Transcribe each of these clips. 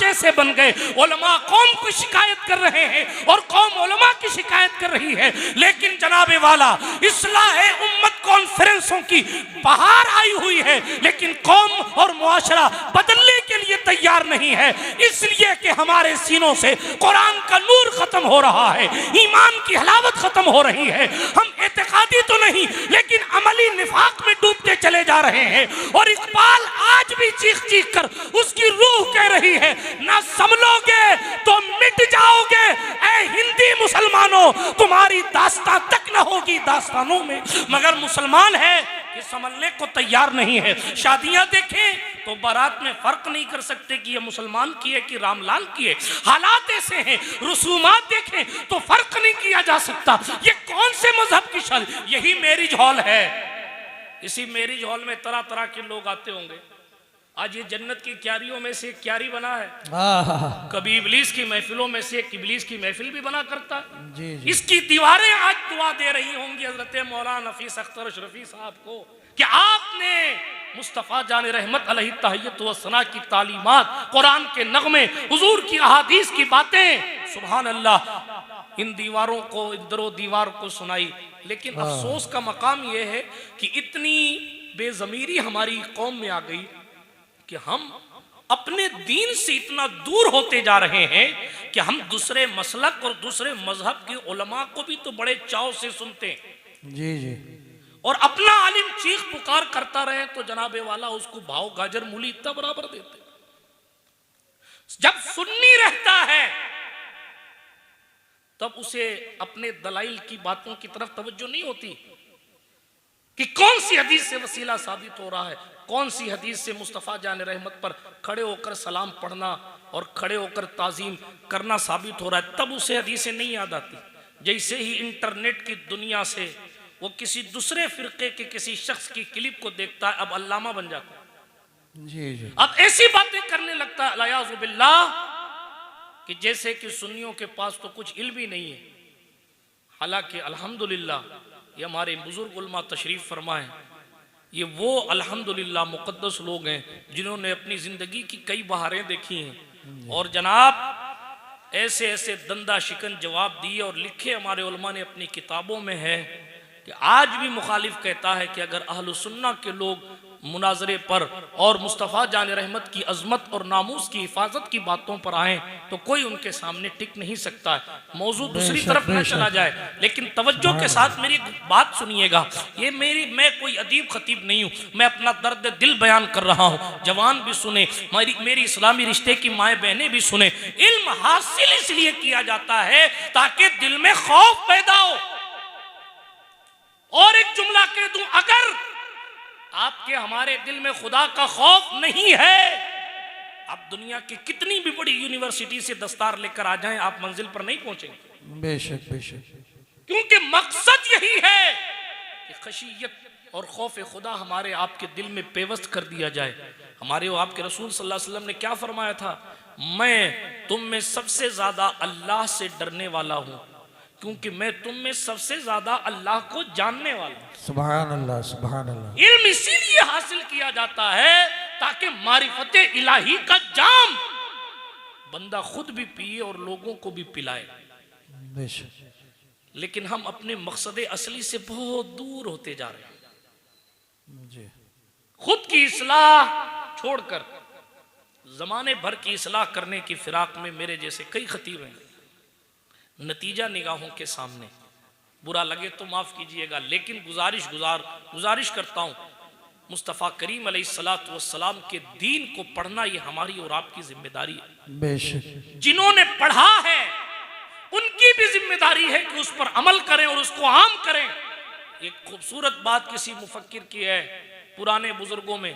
कुछ ऐसे बन गए, उलमा कौम की शिकायत कर रहे हैं और कौम उलमा की शिकायत कर रही है। लेकिन जनाबे वाला इस्लाह उम्मत कॉन्फ्रेंसों की बहार आई हुई है, लेकिन कौम और मुआशरा बदलने के लिए तैयार नहीं है, इसलिए कि हमारे सीनों से कुरान का नूर खत्म हो रहा है, ईमान की हलावत खत्म हो रही है। हम एतकादी तो नहीं लेकिन अमली निफाक में डूबते चले जा रहे हैं। और इकबाल आज भी चीख चीख कर उसकी रूह कह रही है, ना संभलोगे तो मिट जाओगे ऐ हिंदी मुसलमानों, तुम्हारी दास्तां तक न होगी दास्तानों में। मगर मुसलमान है कि संभलने को तैयार नहीं है। शादियां देखें तो बारात में फर्क नहीं कर सकते कि ये मुसलमान की है कि रामलाल की है। हालात ऐसे हैं, रसूमात देखें तो फर्क नहीं किया जा सकता। ये कौन से मजहब की शादी? यही मैरिज हॉल है। इसी मैरिज हॉल में तरह तरह के लोग आते होंगे। आज ये जन्नत की क्यारियों में से एक क्यारी बना है, कभी इबलीस की महफिलों में से एक इबलीस की महफिल भी बना करता है। जी जी। इसकी दीवारें आज दुआ दे रही होंगी हजरत मौलाना नफीस अख्तर अशरफी साहब को कि आपने मुस्तफ़ा जान रहमत अलैहि तहियत व सना की तालीमात, कुरान के नगमे, हुजूर की अहादीस की बातें, सुभान अल्लाह, इन दीवारों को, इन दरो दीवार को सुनाई। लेकिन अफसोस का मकाम यह है कि इतनी बेज़मीरी हमारी कौम में आ गई कि हम अपने दीन से इतना दूर होते जा रहे हैं कि हम दूसरे मसलक और दूसरे मजहब के उलमा को भी तो बड़े चाव से सुनते हैं। जी जी। और अपना आलिम चीख पुकार करता रहे तो जनाबे वाला उसको भाव गाजर मूली इतना बराबर देते। जब सुन्नी रहता है तब उसे अपने दलाइल की बातों की तरफ तवज्जो नहीं होती कि कौन सी हदीस से वसीला साबित हो रहा है, कौन सी हदीस से मुस्तफ़ा जान रहमत पर खड़े होकर सलाम पढ़ना और खड़े होकर ताज़ीम करना साबित हो रहा है, तब उसे हदीसें नहीं याद आती। जैसे ही इंटरनेट की दुनिया से वो किसी दूसरे फिरके के किसी शख्स की क्लिप को देखता है, अब अल्लामा बन जाता है। जी जी। अब ऐसी बातें करने लगता है अलियाज़ु बिल्लाह कि जैसे कि सुन्नियों के पास तो कुछ इल्म ही नहीं है। हालांकि अल्हम्दुलिल्लाह ये हमारे बुजुर्ग उलमा तशरीफ फरमाए, ये वो अल्हम्दुलिल्लाह मुक़द्दस लोग हैं जिन्होंने अपनी ज़िंदगी की कई बहारें देखी हैं और जनाब ऐसे ऐसे दंदा शिकन जवाब दिए और लिखे हमारे उलमा ने अपनी किताबों में है कि आज भी मुखालिफ कहता है कि अगर अहलु सुन्ना के लोग मुनाजरे पर और मुस्तफ़ा जान रहमत की अजमत और नामूस की हिफाजत की बातों पर आए तो कोई उनके सामने टिक नहीं सकता है। मौजूद दूसरी तरफ न चला जाए, लेकिन तवज्जो के साथ मेरी बात सुनिएगा। ये मैं कोई अदीब खतीब नहीं हूँ, मैं अपना दर्द दिल बयान कर रहा हूँ। जवान भी सुने, मेरी इस्लामी रिश्ते की माएँ बहनें भी सुने। इल्म हासिल इसलिए किया जाता है ताकि दिल में खौफ पैदा हो। और एक जुमला कह दूं, अगर आपके हमारे दिल में खुदा का खौफ नहीं है, आप दुनिया की कितनी भी बड़ी यूनिवर्सिटी से दस्तार लेकर आ जाएं, आप मंजिल पर नहीं पहुंचेंगे। बेशक बेशक। क्योंकि मकसद यही है कि खशियत और खौफ खुदा हमारे आपके दिल में पेवस्त कर दिया जाए। हमारे वो आपके रसूल सल्लल्लाहु अलैहि वसल्लम ने क्या फरमाया था? मैं तुम में सबसे ज्यादा अल्लाह से डरने वाला हूँ क्योंकि मैं तुम में सबसे ज्यादा अल्लाह को जानने वाला हूं। सुभान अल्लाह, सुभान अल्लाह। इल्म इसीलिए हासिल किया जाता है ताकि मारिफते इलाही का जाम बंदा खुद भी पिए और लोगों को भी पिलाए। लेकिन हम अपने मकसद असली से बहुत दूर होते जा रहे हैं। जी। खुद की इस्लाह छोड़कर जमाने भर की इस्लाह करने की फिराक में मेरे जैसे कई खतीब हैं। नतीजा निगाहों के सामने, बुरा लगे तो माफ कीजिएगा, लेकिन गुजारिश करता हूँ, मुस्तफ़ा करीम अलैहिस्सलातु वस्सलाम के दीन को पढ़ना ये हमारी और आपकी जिम्मेदारी है। बेशक। जिन्होंने पढ़ा है उनकी भी जिम्मेदारी है कि उस पर अमल करें और उसको आम करें। एक खूबसूरत बात किसी मुफक्किर की है, पुराने बुजुर्गों में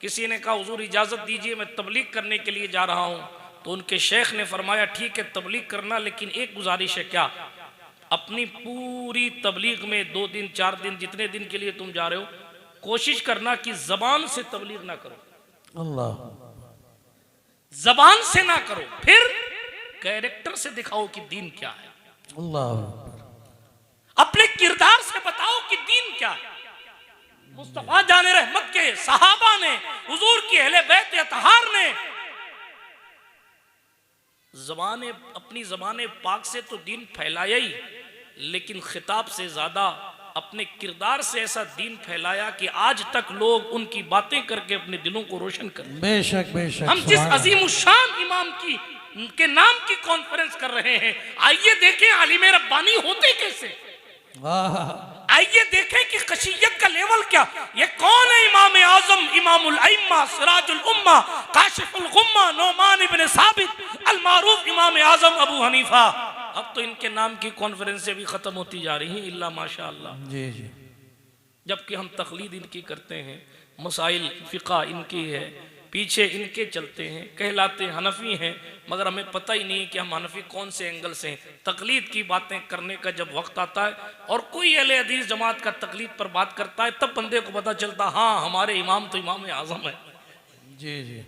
किसी ने कहा हुजूर इजाजत दीजिए मैं तबलीग करने के लिए जा रहा हूँ, तो उनके शेख ने फरमाया ठीक है तबलीग करना, लेकिन एक गुजारिश है, क्या अपनी पूरी तबलीग में 2 दिन 4 दिन जितने दिन के लिए तुम जा रहे हो कोशिश करना कि जबान से तबलीग ना करो। अल्लाह, जबान से ना करो, फिर कैरेक्टर से दिखाओ कि दीन क्या है। अल्लाह, अपने किरदार से बताओ कि दीन क्या है। मुस्तफा जाने रहमत के सहाबा ने, हुजूर की अहले बैत अतहार ने ज़बान अपनी ज़बान पाक से तो दीन फैलाया ही, लेकिन खिताब से ज़्यादा अपने किरदार से ऐसा दीन फैलाया कि आज तक लोग उनकी बातें करके अपने दिलों को रोशन कर। बेशक बेशक। हम जिस अजीमुशान इमाम की के नाम की कॉन्फ्रेंस कर रहे हैं, आइए देखें आलिम रब्बानी होते कैसे, आइए देखें कि कशियत का लेवल क्या। ये कौन है? इमाम आजम, इमामुल अइम्मा, सिराजुल उम्मा, काशिफुल गुम्मा, नौमान इब्न साबित अल मारूफ इमाम आजम अबू हनीफा। अब तो इनके नाम की कॉन्फ्रेंसें भी खत्म होती जा रही हैं, इल्ला माशाअल्लाह। जी जी। जबकि हम तकलीद इनकी करते हैं, मसाइल फ़िक़ा इनकी है, पीछे इनके चलते हैं, कहलाते हनफी हैं, मगर हमें पता ही नहीं है कि हम हनफी कौन से एंगल से हैं। तकलीद की बातें करने का जब वक्त आता है और कोई अहले हदीस जमात का तकलीद पर बात करता है, तब बंदे को पता चलता, हाँ हमारे इमाम तो इमाम आज़म है। जी जी।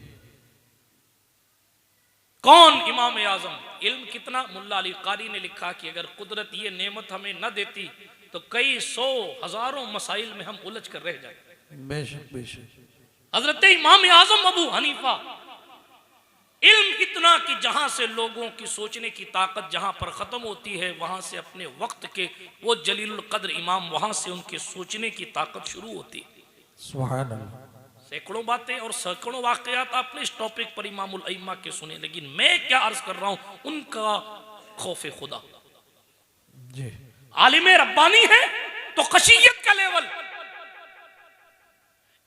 कौन इमाम आज़म? इल्म कितना? मुल्ला अली कारी ने लिखा कि अगर कुदरत ये नेमत हमें न देती तो कई सौ हजारों मसाइल में हम उलझ कर रह जाए। बेशक बेशक। हजरत इमाम आजम अबू हनीफा, इल्म इतना कि जहां से लोगों की सोचने की ताकत जहां पर खत्म होती है, वहां से अपने वक्त के वो जलीलुल कद्र इमाम, वहां से उनके सोचने की ताकत शुरू होती है। सुभान अल्लाह। सैकड़ों बातें और सैकड़ों वाकयात आपने इस टॉपिक पर इमामुल अइम्मा के सुने, लेकिन मैं क्या अर्ज कर रहा हूं, उनका खौफे खुदा। जी। आलिम रब्बानी है तो खशियत का लेवल,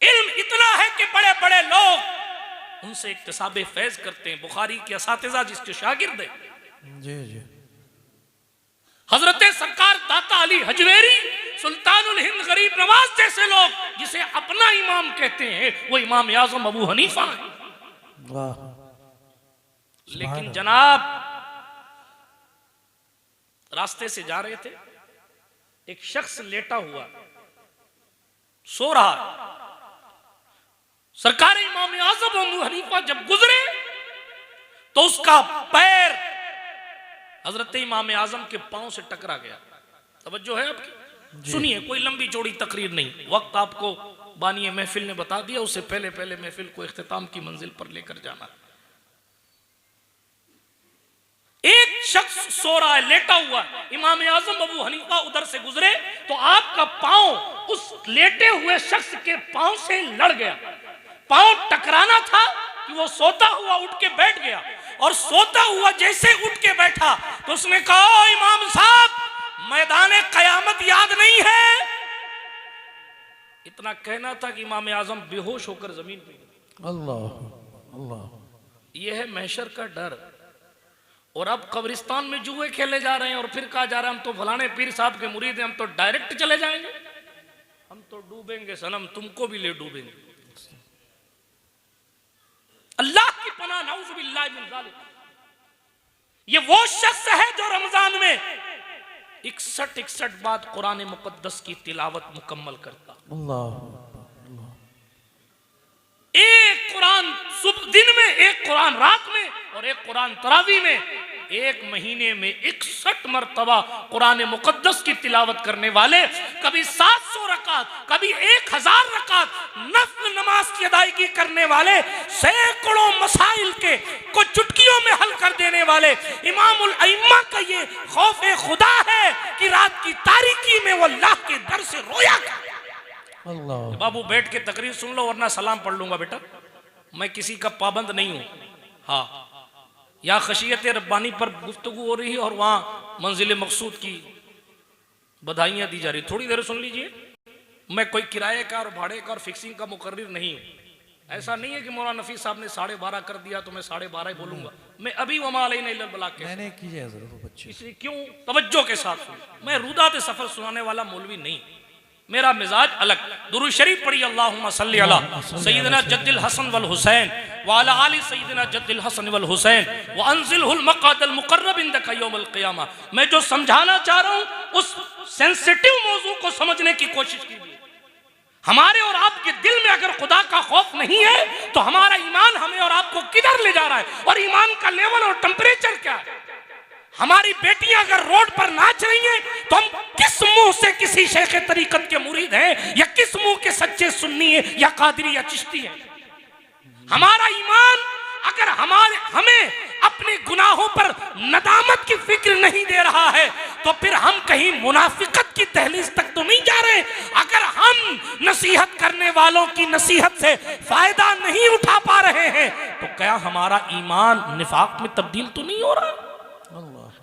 इल्म इतना है कि बड़े बड़े लोग उनसे इक्तिसाबे फैज करते हैं। बुखारी के असातिज़ा जिसके शागिर्द है, जी जी, हजरत सरकार दाता अली हजवेरी, सुल्तानुल हिंद गरीब नवाज जैसे लोग जिसे अपना इमाम कहते हैं, वो इमाम आज़म अबू हनीफा है। लेकिन जनाब रास्ते से जा रहे थे, एक शख्स लेटा हुआ सो रहा। सरकार इमाम आज़म अबू हनीफा जब गुजरे तो उसका पैर हजरत इमाम आज़म के पांव से टकरा गया। तवज्जो है आपकी? सुनिए, कोई लंबी चौड़ी तकरीर नहीं, वक्त आपको बानिए महफिल ने बता दिया, उससे पहले पहले महफिल को इख्तिताम की मंजिल पर लेकर जाना। एक शख्स सो रहा है, लेटा हुआ है, इमाम आज़म अबू हनीफा उधर से गुजरे तो आपका पांव उस लेटे हुए शख्स के पांव से लड़ गया। पांव टकराना था कि वो सोता हुआ उठ के बैठ गया, और सोता हुआ जैसे उठ के बैठा तो उसने कहा, इमाम साहब मैदान कयामत याद नहीं है। इतना कहना था कि इमाम आज़म बेहोश होकर जमीन पे गिरे। अल्लाह अल्लाह। यह है महशर का डर। और अब कब्रिस्तान में जुए खेले जा रहे हैं और फिर कहा जा रहा है हम तो फलाने पीर साहब के मुरीद हैं, हम तो डायरेक्ट चले जाएंगे, हम तो डूबेंगे सनम, तुमको भी ले डूबेंगे। अल्लाह की पनाह, नाउज़ु बिल्लाहि मिन ज़ालिक। ये वो शख्स है जो रमजान में 61 बार कुरान मुकद्दस की तिलावत मुकम्मल करता। अल्लाह। एक कुरान दिन में, एक कुरान रात में, और एक कुरान तरावी में, एक महीने में 61 मरतबा कुरान मुकद्दस की तिलावत करने वाले, कभी 700 रकात, कभी 1000 रकात नफ्ल नमाज की अदायगी करने वाले, सैकड़ों मसाइल के को चुटकियों में हल कर देने वाले इमामुल अइम्मा का ये खौफे खुदा है कि रात की तारीकी में वो अल्लाह के दर से रोया करता। अल्लाह। बाबू बैठ के तकरीर सुन लो वरना सलाम पढ़ लूंगा बेटा, मैं किसी का पाबंद नहीं हूं। हाँ, या खशियत रब्बानी पर गुफ्तगू हो रही है और वहाँ मंजिल मकसूद की बधाइयाँ दी जा रही, थोड़ी देर सुन लीजिए। मैं कोई किराए का और भाड़े का और फिक्सिंग का मुकर्रिर नहीं हूँ। ऐसा नहीं है कि मौलाना नफी साहब ने 12:30 कर दिया तो मैं 12:30 ही बोलूंगा। मैं अभी वमा अलैना इल्लल बलाग के मैंने कीजिए बच्चे, इसलिए क्यों तवज्जो के साथ सुन। मैं रुदात सफर सुनाने वाला मौलवी नहीं, मेरा मिजाज अलग। दुरूद शरीफ पढ़ी, अल्लाहुम्मा सल्ली अला सय्यिदना जद्दिल हसन वल हुसैन व अला आलि सय्यिदना जद्दिल हसन वल हुसैन व अंजिलहुल मक़ादल मुक़र्रब इंदका यौमल क़ियामा। मैं जो समझाना चाह रहा हूँ उस सेंसिटिव मौजू को समझने की कोशिश कीजिए। हमारे और आपके दिल में अगर खुदा का खौफ नहीं है तो हमारा ईमान हमें और आपको किधर ले जा रहा है, और ईमान का लेवल और टेम्परेचर क्या है। हमारी बेटियां अगर रोड पर नाच रही हैं तो हम किस मुंह से किसी शेख तरीकत के मुरीद हैं, या किस मुंह के सच्चे सुन्नी है या कादरी या चिश्ती है। हमारा ईमान अगर हमें अपने गुनाहों पर नदामत की फिक्र नहीं दे रहा है तो फिर हम कहीं मुनाफिकत की दहलीज तक तो नहीं जा रहे। अगर हम नसीहत करने वालों की नसीहत से फायदा नहीं उठा पा रहे हैं तो क्या हमारा ईमान निफाक में तब्दील तो नहीं हो रहा?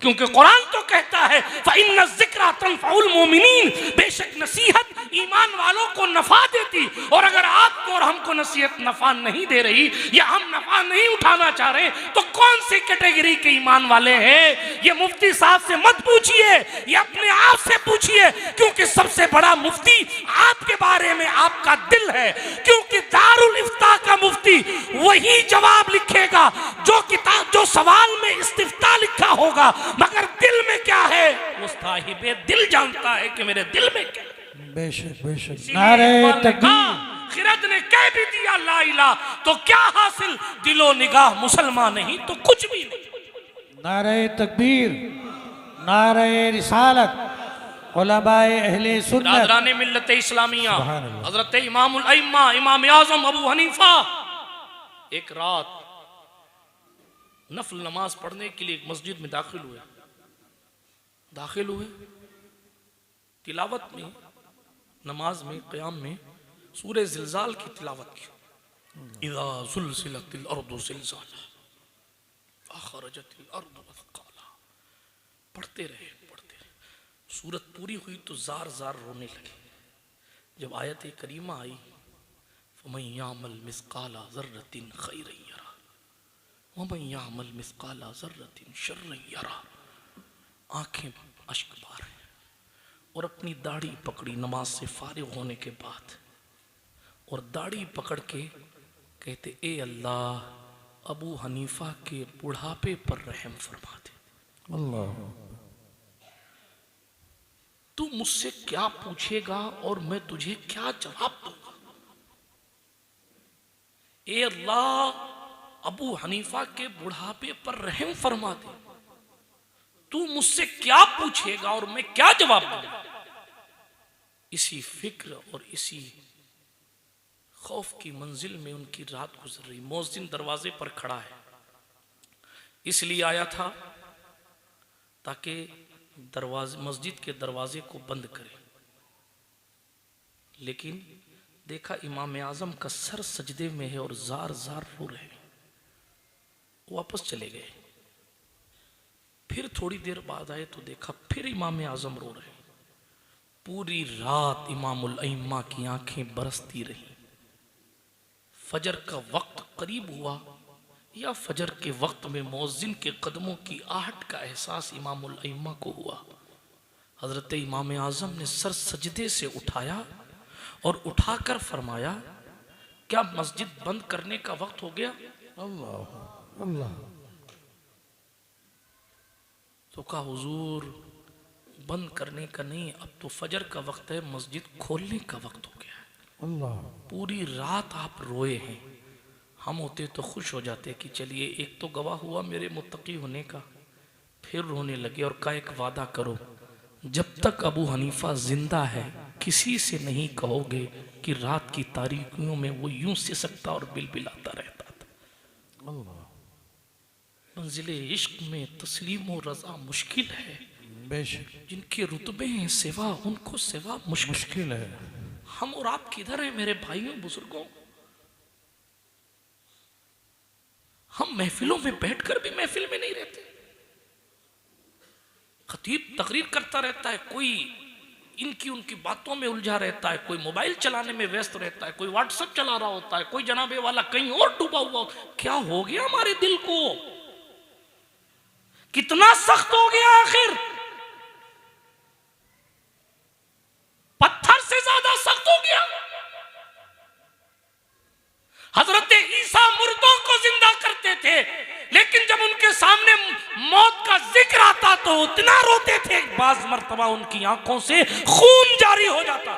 क्योंकि कुरान तो कहता है फ़इन्न ज़िक्रा तनफ़उल मोमिनीन, बेशक नसीहत ईमान वालों को नफा देती। और अगर आपको और हमको नसीहत नफा नहीं दे रही या हम नफा नहीं उठाना चाह रहे तो कौन सी कैटेगरी के ईमान वाले हैं? ये मुफ्ती साहब से मत पूछिए, ये अपने आप से पूछिए, क्योंकि सबसे बड़ा मुफ्ती आपके बारे में आपका दिल है। क्योंकि दारुल इफ्ता का मुफ्ती वही जवाब लिखेगा जो सवाल में इस्तिफ्ता लिखा होगा, मगर दिल में क्या है वो साहिबे दिल जानता है कि मेरे दिल में क्या है। बेशक बेशक। नारे तकबीर। खिरद ने कह भी दिया ला इलाहा तो क्या हासिल, दिलो निगाह मुसलमान नहीं तो कुछ भी नहीं। नारे तकबीर, नारे रिसालत, उलमाए अहले सुन्नत, नादराने मिल्लत इस्लामिया, सुभान अल्लाह। हजरत इमामुल अइम्मा इमाम आजम अबू हनीफा एक रात नफल नमाज पढ़ने के लिए एक मस्जिद में दाखिल हुए। तिलावत में, नमाज में, क़याम में सूरह ज़िलज़ाल की तिलावत की। इज़ा ज़ुलज़िलतिल अर्दु ज़िलज़ालहा अख़रजतिल अर्दु अथक़ालहा। पढ़ते रहे। सूरत पूरी हुई तो ज़ार ज़ार रोने लगे। जब आयत करीमा आई फ़मन यअमल मिस्क़ाला ज़र्रतिन ख़ैरन यरा वमन यअमल मिस्क़ाला ज़र्रतिन शर्रन यरा। आंखें अश्क बार हैं और अपनी दाढ़ी पकड़ी नमाज से फारिग होने के बाद, और दाढ़ी पकड़ के कहते ए अल्लाह अबू हनीफा के बुढ़ापे पर रहम फरमा दे। अल्लाह, तू मुझसे क्या पूछेगा और मैं तुझे क्या जवाब दूंगा। ए अल्लाह अबू हनीफा के बुढ़ापे पर रहम फरमा दे। तू मुझसे क्या पूछेगा और मैं क्या जवाब दूंगा। इसी फिक्र और इसी खौफ की मंजिल में उनकी रात गुजर रही। मुअज्जिन दरवाजे पर खड़ा है, इसलिए आया था ताकि मस्जिद के दरवाजे को बंद करे। लेकिन देखा इमाम आजम का सर सजदे में है और जार जार रो रहे हैं। वापस चले गए। फिर थोड़ी देर बाद आए तो देखा फिर इमाम आजम रो रहे हैं। पूरी रात इमामुल अइम्मा की आंखें बरसती रही। फजर का वक्त करीब हुआ या फजर के वक्त में मुअज्जिन के कदमों की आहट का एहसास इमामुल अइम्मा को हुआ। हजरत इमाम आजम ने सर सजदे से उठाया और उठाकर फरमाया क्या मस्जिद बंद करने का वक्त हो गया? अल्लाह अल्लाह। तो कहा हुजूर बंद करने का नहीं, अब तो फजर का वक्त है, मस्जिद खोलने का वक्त हो गया है। अल्लाह। पूरी रात आप रोए हैं। हम होते तो खुश हो जाते कि चलिए एक तो गवाह हुआ मेरे मुत्तकी होने का। फिर रोने लगे और कहा एक वादा करो, जब तक अबू हनीफा जिंदा है किसी से नहीं कहोगे कि रात की तारीकियों में वो यूं सिसकता और बिलबिलाता रहता था। अल्लाह। मंजिले इश्क में तस्लीम और रजा मुश्किल है। बेशक जिनके रुतबे हैं सिवा उनको सिवा मुश्किल है। हम और आप किधर हैं मेरे भाइयों बुजुर्गों? हम महफिलों में बैठकर भी महफिल में नहीं रहते। खतीब तकरीर करता रहता है, कोई इनकी उनकी बातों में उलझा रहता है, कोई मोबाइल चलाने में व्यस्त रहता है, कोई व्हाट्सएप चला रहा होता है, कोई जनाबे वाला कहीं और डूबा हुआ। क्या हो गया हमारे दिल को? कितना सख्त हो गया आखिर? पत्थर से ज्यादा सख्त हो गया। हजरत ईसा मुर्दों को जिंदा करते थे, लेकिन जब उनके सामने मौत का जिक्र आता तो इतना रोते थे, बाज मर्तबा उनकी आंखों से खून जारी हो जाता।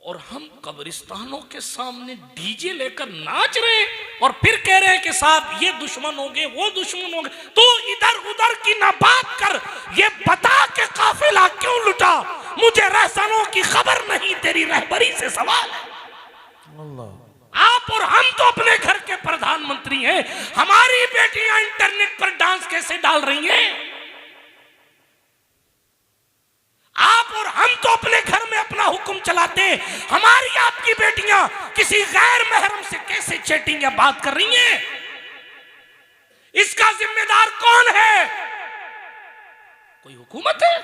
और हम कब्रिस्तानों के सामने डीजे लेकर नाच रहे हैं और फिर कह रहे हैं कि साहब ये दुश्मन हो गए, वो दुश्मन हो गए। तो इधर उधर की ना बात कर, ये बता के काफिला क्यों लुटा? मुझे रहसानों की खबर नहीं, तेरी रहबरी से सवाल है। आप और हम तो अपने घर के प्रधानमंत्री हैं, हमारी बेटियां इंटरनेट पर डांस कैसे डाल रही हैं? आप और हम तो अपने घर में अपना हुक्म चलाते हैं, हमारी आपकी बेटियां किसी गैर महरम से कैसे चैटिंग या बात कर रही हैं? इसका जिम्मेदार कौन है? कोई हुकूमत है?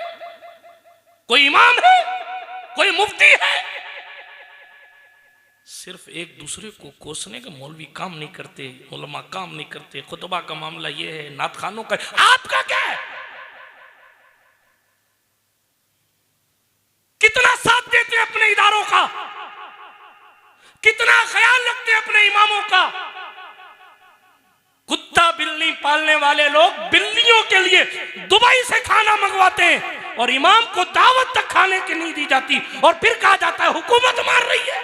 कोई इमाम है? कोई मुफ्ती है? सिर्फ एक दूसरे को कोसने का मौलवी काम नहीं करते, उलमा काम नहीं करते, खुतबा का मामला ये है, नात खानों का। आपका क्या है? कितना साथ देते हैं अपने इदारों का, कितना ख्याल रखते हैं अपने इमामों का। कुत्ता बिल्ली पालने वाले लोग बिल्लियों के लिए दुबई से खाना मंगवाते हैं और इमाम को दावत तक खाने की नहीं दी जाती, और फिर कहा जाता है हुकूमत मार रही है।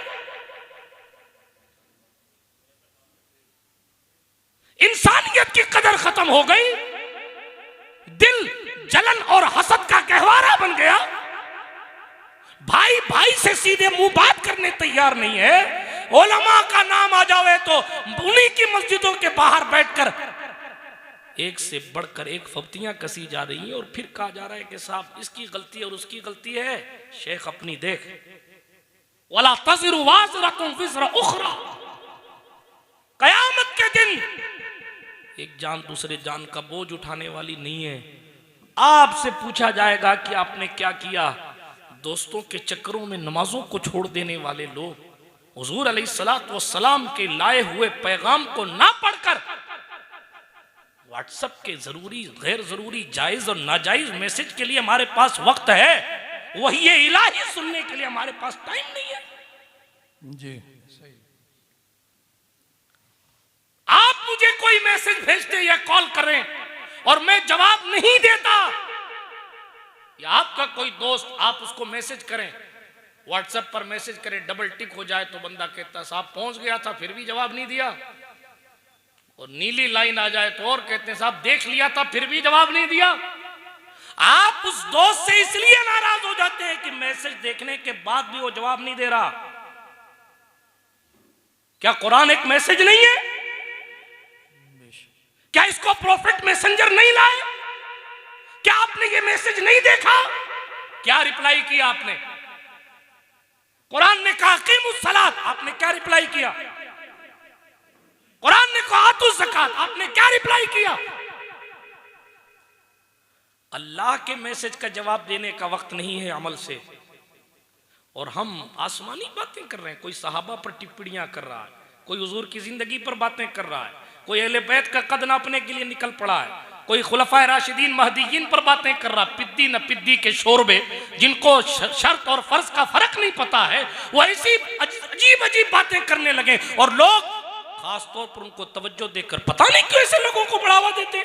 इंसानियत की कदर खत्म हो गई, दिल जलन और हसद का गहवारा बन गया। भाई भाई से सीधे मुंह बात करने तैयार नहीं है। उलमा का नाम आ जावे तो उन्हीं की मस्जिदों के बाहर बैठकर एक से बढ़कर एक फब्तियां कसी जा रही हैं, और फिर कहा जा रहा है कि साहब इसकी गलती और उसकी गलती है। शेख अपनी देख, वला तज़िरु वाज़िरतुन विज़रा उख़रा, कयामत के दिन एक जान दूसरे जान का बोझ उठाने वाली नहीं है। आपसे पूछा जाएगा कि आपने क्या किया। दोस्तों के चक्करों में नमाजों को छोड़ देने वाले लोग हुजूर अलैहिस्सलातु वस्सलाम के लाए हुए पैगाम को ना पढ़कर व्हाट्सएप के जरूरी गैर जरूरी जायज और नाजायज मैसेज के लिए हमारे पास वक्त है, वही ये इलाही सुनने के लिए हमारे पास टाइम नहीं है। जी सही। आप मुझे कोई मैसेज भेजते या कॉल करें और मैं जवाब नहीं देता, या आपका कोई दोस्त आप उसको मैसेज करें, व्हाट्सएप पर मैसेज करें, डबल टिक हो जाए तो बंदा कहता साहब पहुंच गया था फिर भी जवाब नहीं दिया, और नीली लाइन आ जाए तो और कहते हैं साहब देख लिया था फिर भी जवाब नहीं दिया। आप उस दोस्त से इसलिए नाराज हो जाते हैं कि मैसेज देखने के बाद भी वो जवाब नहीं दे रहा। क्या कुरान एक मैसेज नहीं है? क्या इसको प्रोफेट मैसेंजर नहीं लाए? क्या आपने ये मैसेज नहीं देखा? क्या रिप्लाई किया आपने? कुरान ने कहा कीमुस सलात, आपने क्या रिप्लाई किया? कुरान ने कहा आतु ज़कात, आपने क्या रिप्लाई किया? अल्लाह के मैसेज का जवाब देने का वक्त नहीं है अमल से, और हम आसमानी बातें कर रहे हैं। कोई सहाबा पर टिप्पणियां कर रहा है, कोई हुजूर की जिंदगी पर बातें कर रहा है, कोई अहले बैत का कद नापने के लिए निकल पड़ा है, कोई खुलफाए राशिदीन महदीयीन पर बातें कर रहा। पिद्दी न पिद्दी के शोरबे, जिनको शर्त और फर्ज का फर्क नहीं पता है, वो ऐसी अजीब अजीब बातें करने लगे, और लोग खास तौर पर उनको तवज्जो देकर पता नहीं क्यों ऐसे लोगों को बढ़ावा देते।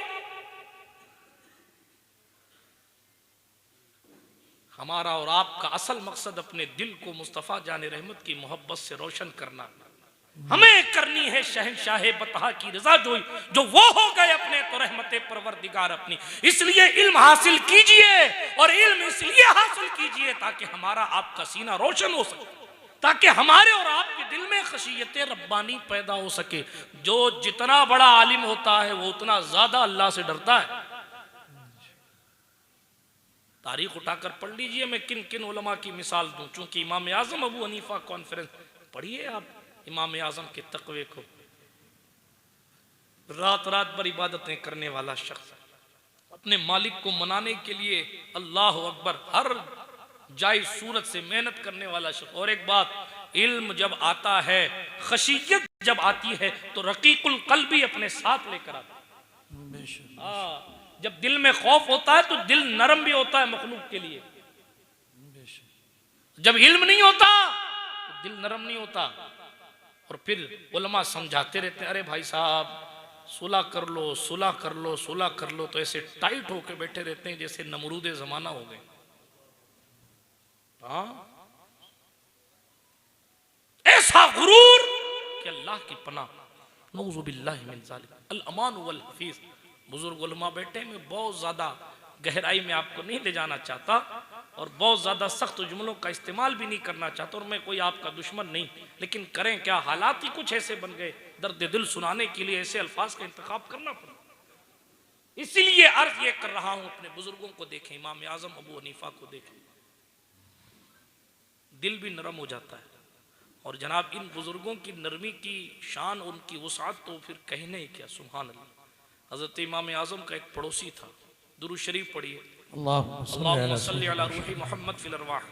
हमारा और आपका असल मकसद अपने दिल को मुस्तफा जाने रहमत की मोहब्बत से रोशन करना। हमें करनी है शहंशाह बतहा की रजा, जो वो हो गए अपने तो रहमते परवरदिगार अपनी। इसलिए इल्म हासिल कीजिए, और इल्म इसलिए हासिल कीजिए ताकि हमारा आपका सीना रोशन हो सके, ताकि हमारे और आपके दिल में खशियत रब्बानी पैदा हो सके। जो जितना बड़ा आलिम होता है वो उतना ज्यादा अल्लाह से डरता है। तारीख उठाकर पढ़ लीजिए, मैं किन किन उलमा की मिसाल दूं। चूंकि इमाम आजम अबू हनीफा कॉन्फ्रेंस पढ़िए आप इमाम आजम के तकवे को, रात रात भर इबादतें करने वाला शख्स, अपने मालिक को मनाने के लिए अल्लाह अकबर हर जायज सूरत से मेहनत करने वाला शख्स। और एक बात, इल्म जब आता है, खशियत जब आती है, तो रकीकुल कल्ब भी अपने साथ लेकर आता है। जब दिल में खौफ होता है तो दिल नरम भी होता है मखलूक के लिए। जब इल्म नहीं होता तो दिल नरम नहीं होता। और फिर उलमा समझाते रहते हैं, अरे भाई साहब सुलह कर लो, सुलह कर लो, सुलह कर लो, तो ऐसे टाइट होके बैठे रहते हैं जैसे नमरूद जमाना हो गए। ऐसा गुरूर कि अल्लाह की पनाह, नऊज़ु बिल्लाहि मिन ज़ालिक, अल अमान वल हफीज। बुजुर्ग उलमा बैठे में बहुत ज्यादा गहराई में आपको नहीं ले जाना चाहता और बहुत ज़्यादा सख्त जुमलों का इस्तेमाल भी नहीं करना चाहता, और मैं कोई आपका दुश्मन नहीं, लेकिन करें क्या, हालात ही कुछ ऐसे बन गए, दर्द दिल सुनाने के लिए ऐसे अल्फाज का इंतखाब करना पड़ा। इसीलिए अर्ज ये कर रहा हूं, अपने बुजुर्गों को देखें, इमाम आजम अबू हनीफा को देखें, दिल भी नरम हो जाता है। और जनाब इन बुजुर्गों की नरमी की शान, उनकी वसाअत तो फिर कहने ही क्या, सुभान अल्लाह। हजरत इमाम आजम का एक पड़ोसी था, दुरूद शरीफ पढ़िए, अल्लाहुम्मा सल्ली अला रूही मुहम्मद फिल अरवाह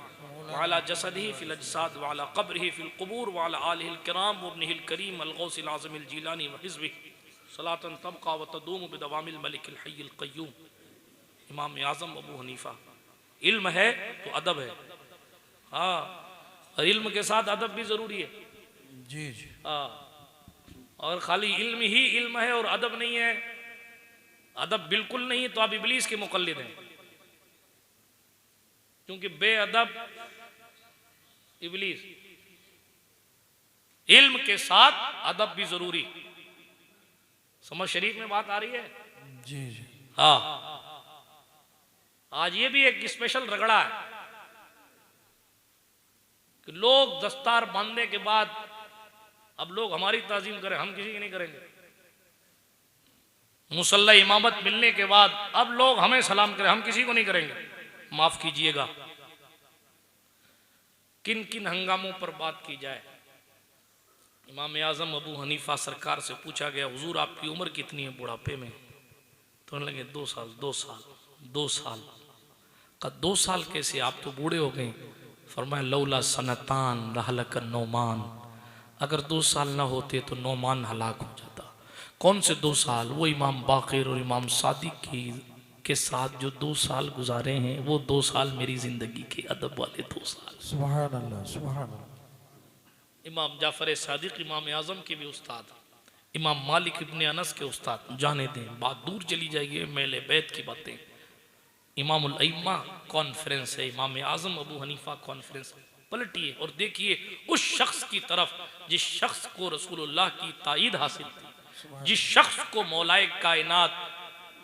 व अला जसदिही फिल अजसाद व अला क़ब्रिही फिल क़ुबूर व अला आलिहिल किराम व इब्निहिल करीम अल गौसिल आज़मिल जीलानी व हिज़्बिही सलातन तबक़ा व तदूम बिदवामिल मलिकिल हय्यिल क़य्यूम। इमाम आज़म अबू हनीफा, इल्म है तो अदब है, हाँ, और इल्म के साथ अदब भी ज़रूरी है। जी जी। हाँ, और खाली इल्म ही इल्म है और अदब नहीं है, अदब बिल्कुल नहीं है तो आप इब्लीस के मुक़ल्लिद हैं, क्योंकि बेअदब इब्लीस। इल्म के साथ अदब भी जरूरी, समझ शरीफ में बात आ रही है? जी जी। हाँ, आज ये भी एक स्पेशल रगड़ा है कि लोग दस्तार बांधने के बाद अब लोग हमारी ताजीम करें, हम किसी की नहीं करेंगे। मुसल्ला इमामत मिलने के बाद अब लोग हमें सलाम करें, हम किसी को नहीं करेंगे। माफ कीजिएगा, किन किन हंगामों पर बात की जाए। इमाम आज़म अबू हनीफा सरकार से पूछा गया, हुजूर आपकी उम्र कितनी है बुढ़ापे में? तो लगे 2 साल 2 साल 2 साल का। 2 साल कैसे, आप तो बूढ़े हो गए। फरमाया लौला सनतान रहलक नौमान, अगर 2 साल ना होते तो नौमान हलाक हो जाता। कौन से 2 साल? वो इमाम बाक़िर और इमाम सादिक के साथ जो 2 साल गुजारे हैं, वो 2 साल मेरी जिंदगी के अदब वाले 2 साल। सुभान अल्लाह, सुभान अल्लाह। इमाम जाफर सादिक इमाम आज़म के भी उस्ताद, इमाम मालिक इब्ने अनस के उस्ताद। जाने दें, बात दूर चली जाएगी, मेले बैत की बातें। इमामुल अइम्मा कॉन्फ्रेंस है, इमाम आज़म अबू हनीफा कॉन्फ्रेंस। पलटिए और देखिए उस शख्स की तरफ जिस शख्स को रसूलुल्लाह की ताईद हासिल थी, जिस शख्स को मौलाए कायनात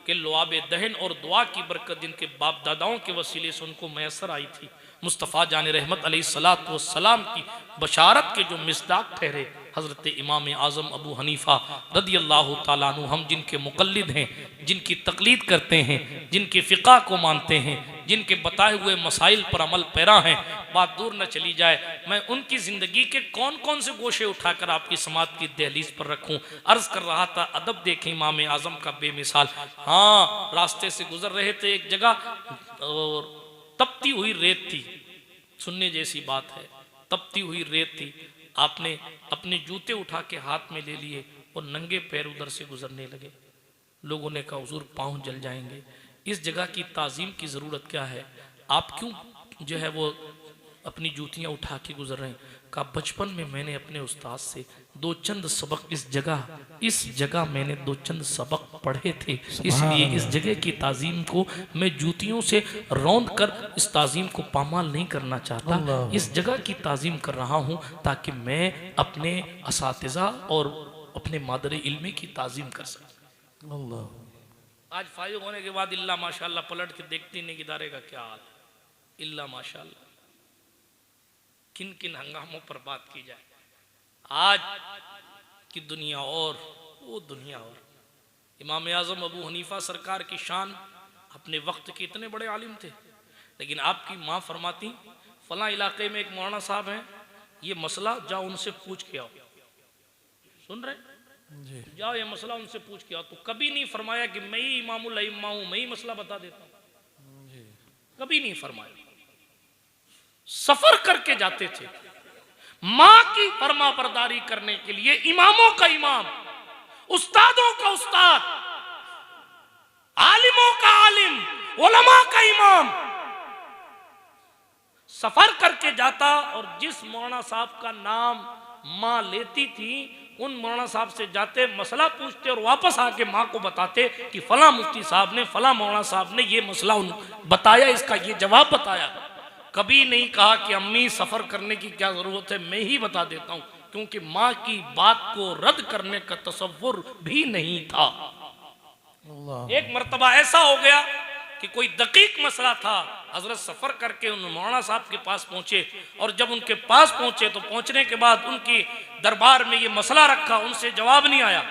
के लुआबे दहन और दुआ की बरकत जिनके बाप दादाओं के वसीले से उनको मैसर आई थी, मुस्तफ़ा जान रहमत अलैहिस्सलातु वस्सलाम की बशारत के जो मिस्दाक ठहरे हज़रत इमाम आज़म अबू हनीफा रदियल्लाहु ताला अन्हु, हम जिनके मुक़ल्लिद हैं, जिनकी तक़लीद करते हैं, जिनके फ़िक़ा को मानते हैं, जिनके बताए हुए मसाइल पर अमल पैरा हैं। बात दूर न चली जाए, मैं उनकी ज़िंदगी के कौन कौन से गोशे उठाकर आपकी समात की दहलीज पर रखूँ। अर्ज़ कर रहा था, अदब देखें इमाम आज़म का बेमिसाल। हाँ, रास्ते से गुजर रहे थे एक जगह और तपती हुई रेत थी, सुनने जैसी बात है, तपती हुई रेत थी। आपने अपने जूते उठा के हाथ में ले लिए और नंगे पैर उधर से गुजरने लगे। लोगों ने कहा हुजूर पाँव जल जाएंगे, इस जगह की ताज़ीम की ज़रूरत क्या है, आप क्यों जो है वो अपनी जूतियाँ उठा के गुजर रहे हैं? कहा बचपन में मैंने अपने उस्ताद से 2 चंद सबक इस जगह मैंने 2 चंद सबक पढ़े थे, इसलिए इस जगह की ताज़ीम को मैं जूतियों से रौंद कर इस ताज़ीम को पामाल नहीं करना चाहता। इस जगह की ताज़ीम कर रहा हूँ ताकि मैं अपने असातिज़ा और अपने मादर इल्मी की ताज़ीम कर सकूँ। आज फारिग होने के बाद इल्ला माशाअल्लाह पलट के देखते नहीं इदारे का क्या हाल, इल्ला माशाअल्लाह। किन किन हंगामों पर बात की जाए, आज की दुनिया और वो दुनिया और। इमाम आज़म अबू हनीफा सरकार की शान, अपने वक्त के इतने बड़े आलिम थे, लेकिन आपकी माँ फरमाती फलां इलाके में एक मौलाना साहब हैं, ये मसला जाओ उनसे पूछ के आओ। सुन रहे, जाओ ये मसला उनसे पूछ के आओ। तो कभी नहीं फरमाया कि मैं ही इमामुल अइम्मा हूं, मैं ही मसला बता देता हूं, कभी नहीं फरमाया। सफर करके जाते थे माँ की फरमा बरदारी करने के लिए, इमामों का इमाम, उस्तादों का उस्ताद, आलिमों का आलिम, उलमा का इमाम सफर करके जाता। और जिस मौलाना साहब का नाम माँ लेती थी, उन मौलाना साहब से जाते, मसला पूछते और वापस आके माँ को बताते कि फला मुफ्ती साहब ने, फला मौलाना साहब ने ये मसला बताया, इसका ये जवाब बताया। कभी नहीं कहा कि अम्मी सफर करने की क्या जरूरत है, मैं ही बता देता हूं, क्योंकि माँ की बात को रद्द करने का तसव्वुर भी नहीं था। एक मर्तबा ऐसा हो गया कि कोई दकीक मसला था, हजरत सफर करके उन मौलाना साहब के पास पहुंचे और जब उनके पास पहुंचे तो पहुंचने के बाद उनकी दरबार में ये मसला रखा, उनसे जवाब नहीं आया।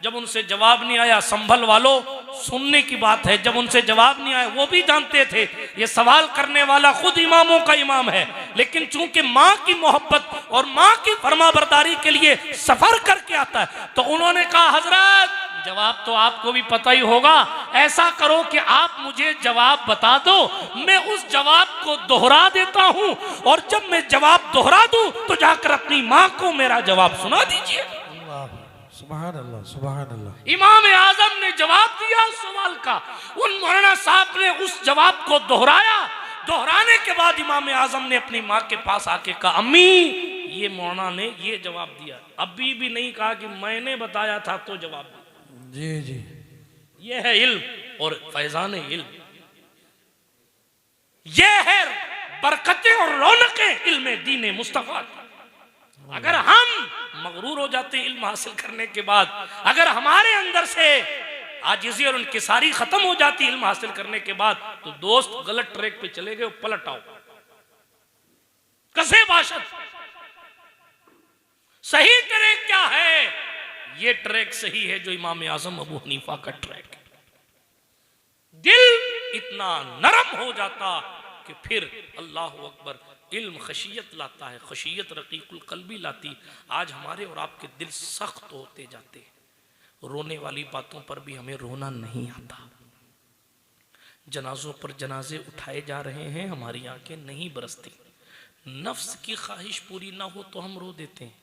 जब उनसे जवाब नहीं आया, संभल वालों सुनने की बात है, जब उनसे जवाब नहीं आया, वो भी जानते थे ये सवाल करने वाला खुद इमामों का इमाम है, लेकिन चूंकि माँ की मोहब्बत और माँ की फरमाबरदारी के लिए सफर करके आता है, तो उन्होंने कहा हजरत जवाब तो आपको भी पता ही होगा, ऐसा करो कि आप मुझे जवाब बता दो, मैं उस जवाब को दोहरा देता हूं और जब मैं जवाब दोहरा दूं तो जाकर अपनी माँ को मेरा जवाब सुना दीजिए। सुभान अल्लाह, सुभान अल्लाह। इमाम आजम ने जवाब दिया उस सवाल का, उन मौलाना साहब ने उस जवाब को दोहराया। दोहराने के बाद इमाम आजम ने अपनी माँ के पास आके कहा अम्मी ये मौलाना ने ये जवाब दिया। अभी भी नहीं कहा कि मैंने बताया था तो जवाब दिया। जी जी, ये है इल्म और फैजान इल्म, ये है बरकतें और रौनकें इल्म दीन मुस्तफा। अगर हम मगरूर हो जाते हैं इल्म हासिल करने के बाद, अगर हमारे अंदर से आजिज़ी और इंकिसारी खत्म हो जाती इल्म हासिल करने के बाद, तो दोस्त गलत ट्रैक पे चले गए, पलट आओ। कसे बाशत सही ट्रैक क्या है? ये ट्रैक सही है जो इमाम आजम अबू हनीफा का ट्रैक है। दिल इतना नरम हो जाता कि फिर अल्लाह अकबर इल्म खशियत लाता है, खशियत रकीकुल कल्बी लाती। आज हमारे और आपके दिल सख्त होते जाते हैं, रोने वाली बातों पर भी हमें रोना नहीं आता। जनाजों पर जनाजे उठाए जा रहे हैं, हमारी आंखें नहीं बरसती। नफ्स की ख्वाहिश पूरी ना हो तो हम रो देते हैं,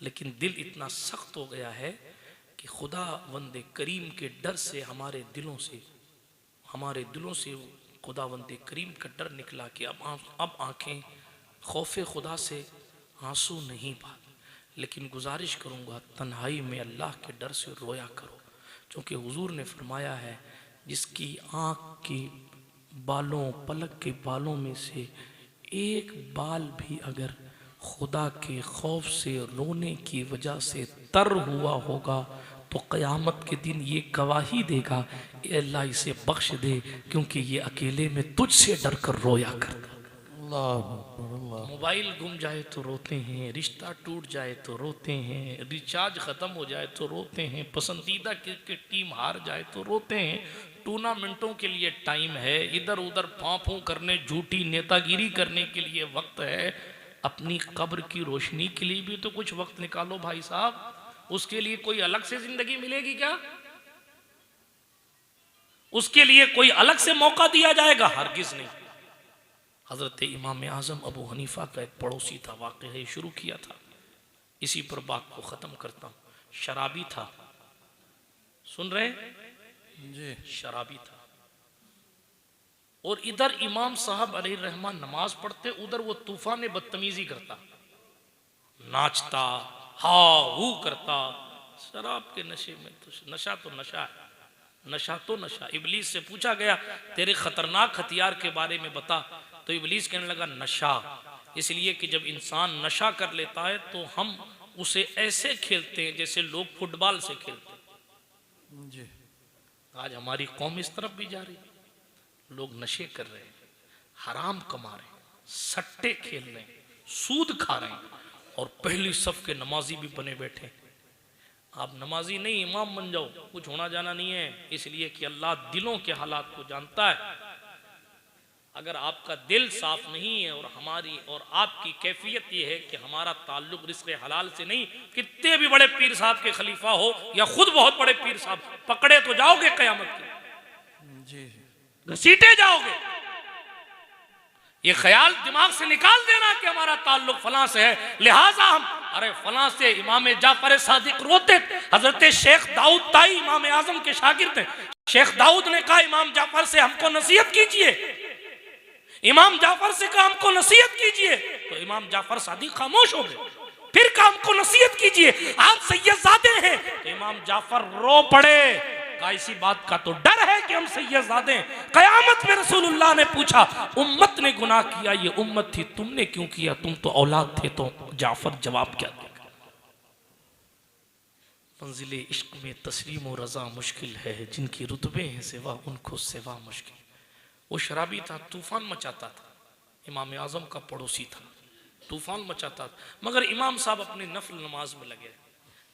लेकिन दिल इतना सख्त हो गया है कि खुदा वंदे करीम के डर से हमारे दिलों से खुदावंदे करीम का डर निकला कि अब आंखें खौफे खुदा से आंसू नहीं बहाती। लेकिन गुजारिश करूँगा तन्हाई में अल्लाह के डर से रोया करो, क्योंकि हुजूर ने फरमाया है जिसकी आँख की बालों पलक के बालों में से एक बाल भी अगर खुदा के खौफ से रोने की वजह से तर हुआ होगा तो क़यामत के दिन ये गवाही देगा अल्लाह इसे बख्श दे, क्योंकि ये अकेले में तुझसे डर कर रोया करता। मोबाइल गुम जाए तो रोते हैं, रिश्ता टूट जाए तो रोते हैं, रिचार्ज ख़त्म हो जाए तो रोते हैं, पसंदीदा क्रिकेट टीम हार जाए तो रोते हैं। टूर्नामेंटों के लिए टाइम है, इधर उधर फांफू करने झूठी नेतागिरी करने के लिए वक्त है, अपनी कब्र की रोशनी के लिए भी तो कुछ वक्त निकालो भाई साहब। उसके लिए कोई अलग से जिंदगी मिलेगी क्या? उसके लिए कोई अलग से मौका दिया जाएगा? हरगिज नहीं। हजरत इमाम आजम अबू हनीफा का एक पड़ोसी था, वाक़या है शुरू किया था, इसी पर बात को ख़त्म करता हूँ। शराबी था, सुन रहे जी, शराबी था, और इधर इमाम साहब अलैहि रहमान नमाज पढ़ते, उधर वो तूफान बदतमीजी करता, नाचता, हाँ वो करता। शराब के नशे में तो नशा तो नशा है, नशा तो नशा। इबलीस से पूछा गया तेरे खतरनाक हथियार के बारे में बता, तो इबलीस कहने लगा नशा। इसलिए कि जब इंसान नशा कर लेता है तो हम उसे ऐसे खेलते हैं जैसे लोग फुटबॉल से खेलते हैं। जी, आज हमारी कौम इस तरफ भी जा रही है, लोग नशे कर रहे हैं, हराम कमा रहे हैं, सट्टे खेल रहे हैं, सूद खा रहे हैं, और पहली सफ के नमाजी भी बने बैठे। आप नमाजी नहीं इमाम बन जाओ, कुछ होना जाना नहीं है, इसलिए कि अल्लाह दिलों के हालात को जानता है। अगर आपका दिल साफ नहीं है और हमारी और आपकी कैफियत ये है कि हमारा ताल्लुक रिज़्क़ हलाल से नहीं, कितने भी बड़े पीर साहब के खलीफा हो या खुद बहुत बड़े पीर साहब, पकड़े तो जाओगे क़यामत की, जी, घसीटे जाओगे। ये ख्याल दिमाग से निकाल देना कि हमारा ताल्लुक फलां से है, लिहाजा हम अरे फलां से। इमाम जाफर सादिक रोते, हजरत शेख दाऊद ताई इमाम आजम के शागिर्द हैं। शेख दाऊद ने कहा इमाम जाफर से हमको नसीहत कीजिए, इमाम जाफर से कहा हमको नसीहत कीजिए, तो इमाम जाफर सादिक खामोश हो गए। फिर कहा हमको नसीहत कीजिए, आप सैयदजादे हैं, तो इमाम जाफर रो पड़े। कहा इसी बात का तो डर है कि हम सैयदजादे हैं। कयामत में रसूलुल्लाह ने पूछा उम्मत ने गुनाह किया, ये उम्मत थी, तुमने क्यों किया? तुम तो औलाद थे। तो जाफर जवाब क्या देगा? मंजिल इश्क में तस्लीम और रज़ा मुश्किल है, जिनकी रुतबे हैं सिवा उनको सिवा मुश्किल। वो शराबी था, तूफ़ान मचाता था, इमाम आज़म का पड़ोसी था, तूफ़ान मचाता था, मगर इमाम साहब अपनी नफल नमाज में लगे,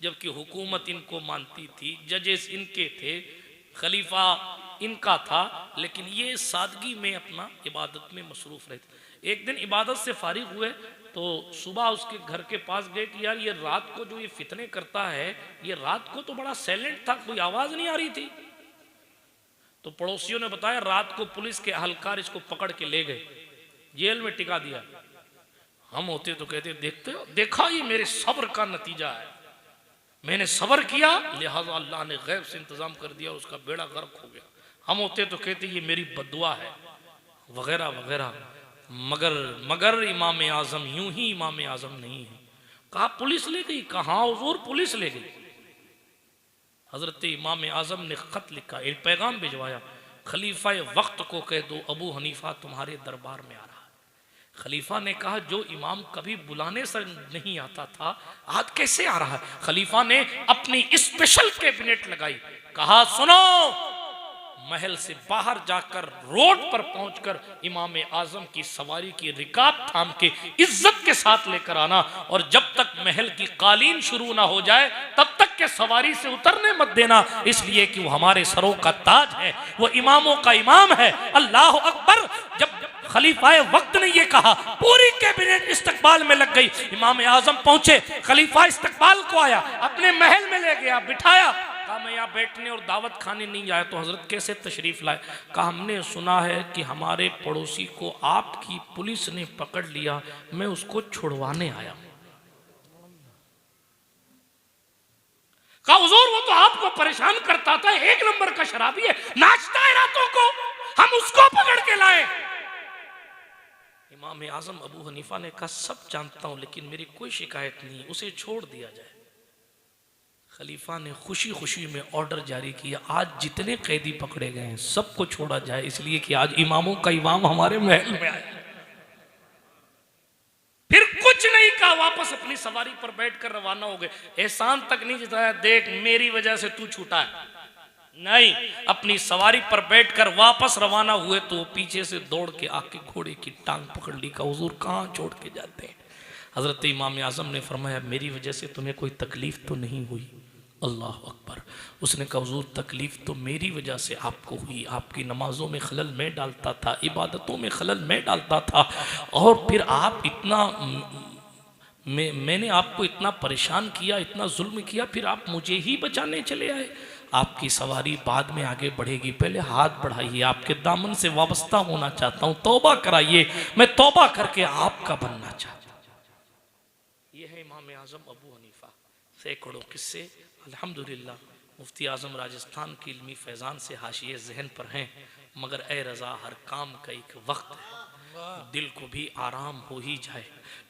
जबकि हुकूमत इनको मानती थी, जजेस इनके थे, खलीफा इनका था, लेकिन ये सादगी में अपना इबादत में मसरूफ़ रहते। एक दिन इबादत से फारिग हुए तो सुबह उसके घर के पास गए कि यार ये रात को जो ये फितने करता है, ये रात को तो बड़ा साइलेंट था, कोई आवाज़ नहीं आ रही थी। तो पड़ोसियों ने बताया रात को पुलिस के अहलकार इसको पकड़ के ले गए, जेल में टिका दिया। हम होते तो कहते देखते हो, देखा ये मेरे सब्र का नतीजा है, मैंने सब्र किया लिहाजा अल्लाह ने गैब से इंतजाम कर दिया और उसका बेड़ा गर्क हो गया। हम होते तो कहते ये मेरी बद्दुआ है वगैरह वगैरह। मगर इमाम आज़म यूं ही इमाम आज़म नहीं है। कहा पुलिस ले गई, कहाँ हुजूर पुलिस ले गई। हजरत इमाम आज़म ने ख़त लिखा, एक पैगाम भिजवाया, खलीफा वक्त को कह दो अबू हनीफा तुम्हारे दरबार में आ रहा है। खलीफा ने कहा जो इमाम कभी बुलाने से नहीं आता था आज कैसे आ रहा है। खलीफा ने अपनी स्पेशल कैबिनेट लगाई, कहा सुनो, महल से बाहर जाकर रोड पर पहुंचकर इमाम आज़म की सवारी की रिकाब थाम के इज्जत के साथ लेकर आना, और जब तक महल की कालीन शुरू ना हो जाए तब तक के सवारी से उतरने मत देना, इसलिए कि वो हमारे सरों का ताज है, वो इमामों का इमाम है। अल्लाह अकबर। जब खलीफा वक्त ने ये कहा पूरी कैबिनेट इस्तकबाल में लग गई। इमाम आज़म पहुंचे, खलीफा इस्तकबाल को आया, अपने महल में ले गया, बिठाया, कहा मैं यहाँ बैठने और दावत खाने नहीं आया। तो हजरत कैसे तशरीफ लाए। कहा हमने सुना है कि हमारे पड़ोसी को आपकी पुलिस ने पकड़ लिया, मैं उसको छुड़वाने आया। कहा हुजूर वो तो आपको परेशान करता था, एक नंबर का शराबी है, नाचता है रातों को, हम उसको पकड़ के लाए। इमाम आज़म अबू हनीफा ने कहा सब जानता हूं लेकिन मेरी कोई शिकायत नहीं, उसे छोड़ दिया जाए। खलीफा ने खुशी खुशी में ऑर्डर जारी किया, आज जितने कैदी पकड़े गए हैं सबको छोड़ा जाए, इसलिए कि आज इमामों का इमाम हमारे महल में आया। फिर कुछ नहीं कहा, वापस अपनी सवारी पर बैठकर रवाना हो गए। एहसान तक नहीं जताया देख मेरी वजह से तू छूटा है, नहीं, अपनी सवारी पर बैठकर वापस रवाना हुए तो पीछे से दौड़ के आके घोड़े की टांग पकड़ ली। का हुजूर कहाँ छोड़ के जाते हैं। हजरत इमाम आज़म ने फरमाया मेरी वजह से तुम्हें कोई तकलीफ तो नहीं हुई। अल्लाह अकबर। उसने कहा हुजूर तकलीफ तो मेरी वजह से आपको हुई, आपकी नमाजों में खलल मैं डालता था, इबादतों में खलल मैं डालता था, और फिर आप इतना मैंने आपको इतना परेशान किया, इतना जुल्म किया, फिर आप मुझे ही बचाने चले आए। आपकी सवारी बाद में आगे बढ़ेगी, पहले हाथ बढ़ाइए, आपके दामन से वाबस्ता होना चाहता हूँ, तौबा कराइए, मैं तौबा करके आपका बनना चाहता हूँ। यह है इमाम आज़म अबू हनीफा। सैकड़ों किस्से अल्हम्दुलिल्लाह मुफ्ती आज़म राजस्थान की इल्मी फैज़ान से हाशिए जहन पर हैं, मगर ए रज़ा हर काम का एक वक्त है, दिल को भी आराम हो ही जाए।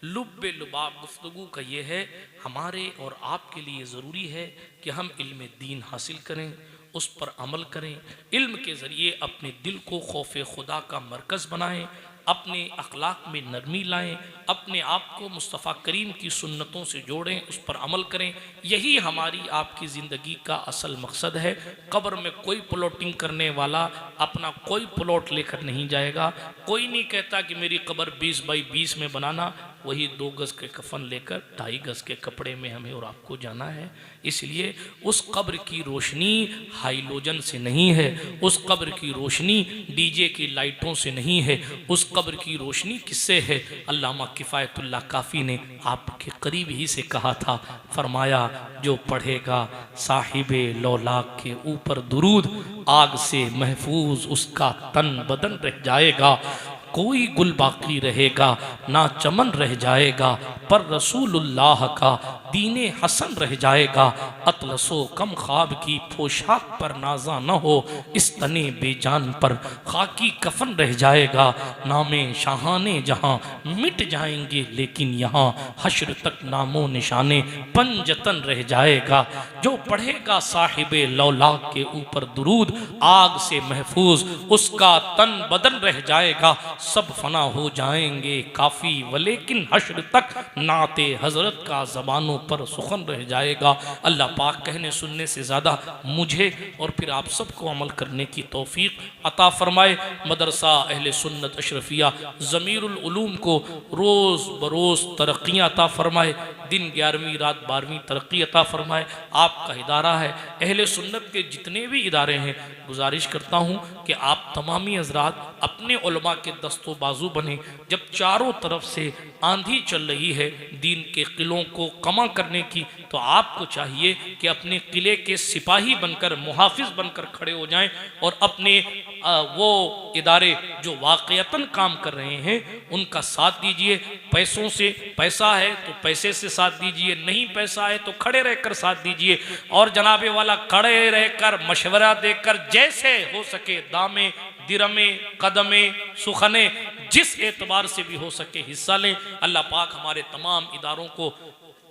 लुब्बे लुबाब गुफ्तगू का ये है, हमारे और आपके लिए ज़रूरी है कि हम इल्म दीन हासिल करें, उस पर अमल करें, इल्म के ज़रिए अपने दिल को खौफ खुदा का मरकज़ बनाएं, अपने अखलाक में नरमी लाएं, अपने आप को मुस्तफ़ा करीम की सुन्नतों से जोड़ें, उस पर अमल करें। यही हमारी आपकी ज़िंदगी का असल मकसद है। कब्र में कोई प्लॉटिंग करने वाला अपना कोई प्लॉट लेकर नहीं जाएगा। कोई नहीं कहता कि मेरी कब्र 20 बाई 20 में बनाना, वही 2 गज़ के कफन लेकर 2.5 गज़ के कपड़े में हमें और आपको जाना है। इसलिए उस कब्र की रोशनी हाइलोजन से नहीं है, उस कब्र की रोशनी डीजे की लाइटों से नहीं है, उस कब्र की रोशनी किससे है। अल्लामा किफ़ायतुल्लाह काफ़ी ने आपके करीब ही से कहा था, फरमाया जो पढ़ेगा साहिबे लौलाक के ऊपर दुरूद, आग से महफूज उसका तन बदन रह जाएगा, कोई गुल बाकी रहेगा ना चमन रह जाएगा, पर रसूलुल्लाह का दीने हसन रह जाएगा। अतलसो कम ख्वाब की पोशाक पर नाजा न हो, इस तने बेजान पर खाकी कफन रह जाएगा। नामे शाहाने जहाँ मिट जाएंगे, लेकिन यहाँ हश्र तक नामो निशाने पंजतन रह जाएगा। जो पढ़ेगा साहिबे लौलाक के ऊपर दुरूद, आग से महफूज उसका तन बदन रह जाएगा। सब फना हो जाएंगे काफ़ी, वलेकिन हश्र तक नाते हजरत का ज़बानों पर सुखन रह जाएगा। अल्लाह पाक कहने सुनने से ज़्यादा मुझे और फिर आप सबको अमल करने की तौफीक अता फरमाए। मदरसा अहले सुन्नत अशरफिया ज़मीरुल उलूम को रोज़ बरोज़ तरक्कियाँ अता फरमाए, दिन 11वीं रात 12वीं तरक्की अता फरमाए। आपका इदारा है, अहले सुन्नत के जितने भी इदारे हैं, गुजारिश करता हूँ कि आप तमामी हज़रात अपने उलमा के दस्तों बाजू बने। जब चारों तरफ से आंधी चल रही है दीन के किलों को कमा करने की, तो आपको चाहिए कि अपने किले के सिपाही बनकर, मुहाफिज बनकर खड़े हो जाएं और अपने वो इदारे जो वाक़यतन काम कर रहे हैं उनका साथ दीजिए। पैसों से, पैसा है तो पैसे से साथ दीजिए, नहीं पैसा है तो खड़े रहकर साथ दीजिए। और जनाबे वाला खड़े रहकर मशवरा देकर जैसे हो सके दामे दिरमे कदमे सुखने जिस एतबार से भी हो सके हिस्सा लें। अल्लाह पाक हमारे तमाम इदारों को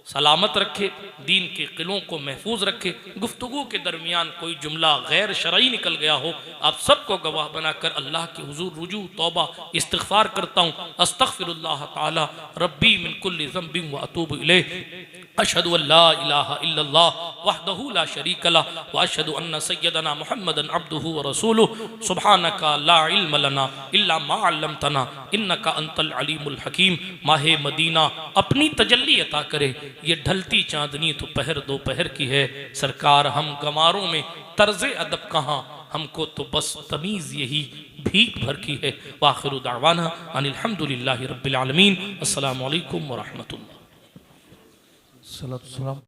सलामत रखे, दीन के किलों को महफूज रखे। गुफ्तगू के दरमियान कोई जुमला गैर शरई निकल गया हो, आप सबको गवाह बनाकर अल्लाह के हुजूर रुजू तौबा इस्तिग़फ़ार करता हूँ। अस्तग़फ़िरुल्लाह ताला रब्बी मिन कुल्लि ज़ंबिन व अतूबु इलैह। अशहदु अल्ला इलाहा इल्लल्लाह वहदहु ला शरीक लह व अशहदु अन्ना सय्यदना मुहम्मदन अब्दुहु व रसूलुहु। सुब्हानका ला इल्म लना इल्ला मा अल्लमतना इन्नका अंतल अलीमुल हकीम। माहे मदीना अपनी तजल्ली अता करे। ये ढलती चांदनी तो पहर दोपहर की है, सरकार हम गमारों में तर्ज़े अदब कहाँ, हमको तो बस तमीज़ यही भीख भर की है। वाखिरु दावाना अनिल हम्दुलिल्लाहि रब्बिल आलमीन। अस्सलामु अलैकुम व रहमतुल्लाह। सलाम।